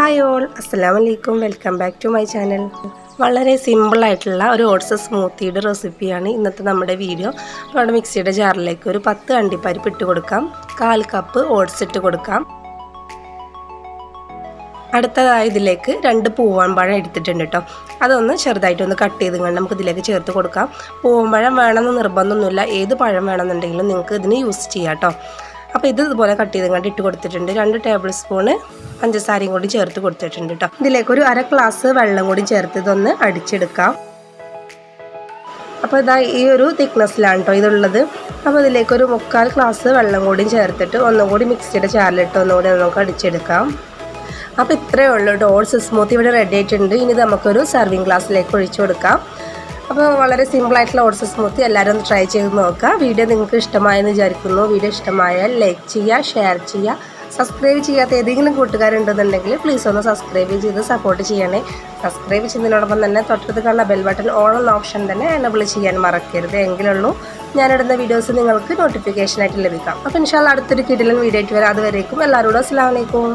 Hi all, അസ്സലാമു അലൈക്കും. Welcome back to my channel. വളരെ സിമ്പിളായിട്ടുള്ള ഒരു ഓട്സ് സ്മൂത്തിയുടെ റെസിപ്പിയാണ് ഇന്നത്തെ നമ്മുടെ വീഡിയോ. അപ്പോൾ അവിടെ മിക്സിയുടെ ജാറിലേക്ക് ഒരു 10 അണ്ടിപ്പരിപ്പ് ഇട്ട് കൊടുക്കാം, 1/4 കപ്പ് ഓട്സ് ഇട്ട് കൊടുക്കാം. അടുത്തതായി ഇതിലേക്ക് 2 പൂവൻപഴം എടുത്തിട്ടുണ്ട് കേട്ടോ. അതൊന്ന് ചെറുതായിട്ടൊന്ന് കട്ട് ചെയ്ത് കൊണ്ട് നമുക്ക് ഇതിലേക്ക് ചേർത്ത് കൊടുക്കാം. പൂവൻപഴം വേണമെന്ന് നിർബന്ധമൊന്നുമില്ല, ഏത് പഴം വേണമെന്നുണ്ടെങ്കിലും നിങ്ങൾക്ക് ഇതിന് യൂസ് ചെയ്യാം കേട്ടോ. അപ്പോൾ ഇതുപോലെ കട്ട് ചെയ്ത് കണ്ട് ഇട്ട് കൊടുത്തിട്ടുണ്ട്. 2 ടേബിൾ സ്പൂണ് പഞ്ചസാരയും കൂടി ചേർത്ത് കൊടുത്തിട്ടുണ്ട് കേട്ടോ. ഇതിലേക്ക് ഒരു 1/2 ഗ്ലാസ് വെള്ളം കൂടി ചേർത്ത് ഇതൊന്ന് അടിച്ചെടുക്കാം. അപ്പോൾ ഇതാ ഈ ഒരു തിക്നെസ്സിലാണ് കേട്ടോ ഇതുള്ളത്. അപ്പോൾ ഇതിലേക്ക് ഒരു 3/4 ഗ്ലാസ് വെള്ളം കൂടി ചേർത്തിട്ട് ഒന്നുകൂടി മിക്സിയുടെ ജാറിലിട്ട് ഒന്നുകൂടി നമുക്ക് അടിച്ചെടുക്കാം. അപ്പോൾ ഇത്രയേ ഉള്ളൂ കേട്ടോ. ഓട്സ് സ്മൂത്തി ഇവിടെ റെഡി ആയിട്ടുണ്ട്. ഇനി നമുക്കൊരു സർവിങ് ഗ്ലാസ്സിലേക്ക് ഒഴിച്ചു കൊടുക്കാം. അപ്പോൾ വളരെ സിമ്പിളായിട്ടുള്ള ഓട്സ് സ്മൂത്തി എല്ലാവരും ഒന്ന് ട്രൈ ചെയ്ത് നോക്കുക. വീഡിയോ നിങ്ങൾക്ക് ഇഷ്ടമായെന്ന് വിചാരിക്കുന്നു. വീഡിയോ ഇഷ്ടമായാൽ ലൈക്ക് ചെയ്യുക, ഷെയർ ചെയ്യുക. സബ്സ്ക്രൈബ് ചെയ്യാത്ത ഏതെങ്കിലും കൂട്ടുകാരുണ്ടെന്നുണ്ടെങ്കിൽ പ്ലീസ് ഒന്ന് സബ്സ്ക്രൈബ് ചെയ്ത് സപ്പോർട്ട് ചെയ്യണേ. സബ്സ്ക്രൈബ് ചെയ്യുന്നതിനോടൊപ്പം തന്നെ തൊട്ടടുത്ത് കാണുന്ന ബെൽ ബട്ടൺ ഓൾ എന്ന ഓപ്ഷൻ തന്നെ എനേബിൾ ചെയ്യാൻ മറക്കരുത്. എങ്കിലുള്ളൂ ഞാനിടുന്ന വീഡിയോസ് നിങ്ങൾക്ക് നോട്ടിഫിക്കേഷനായിട്ട് ലഭിക്കാം. അപ്പോൾ ഇൻഷാല്ലാ അടുത്തൊരു കിടിലൻ വീഡിയോ ആയിട്ട് വരാം. അതുവരേക്കും എല്ലാവരോടും അസ്സലാമു അലൈക്കും.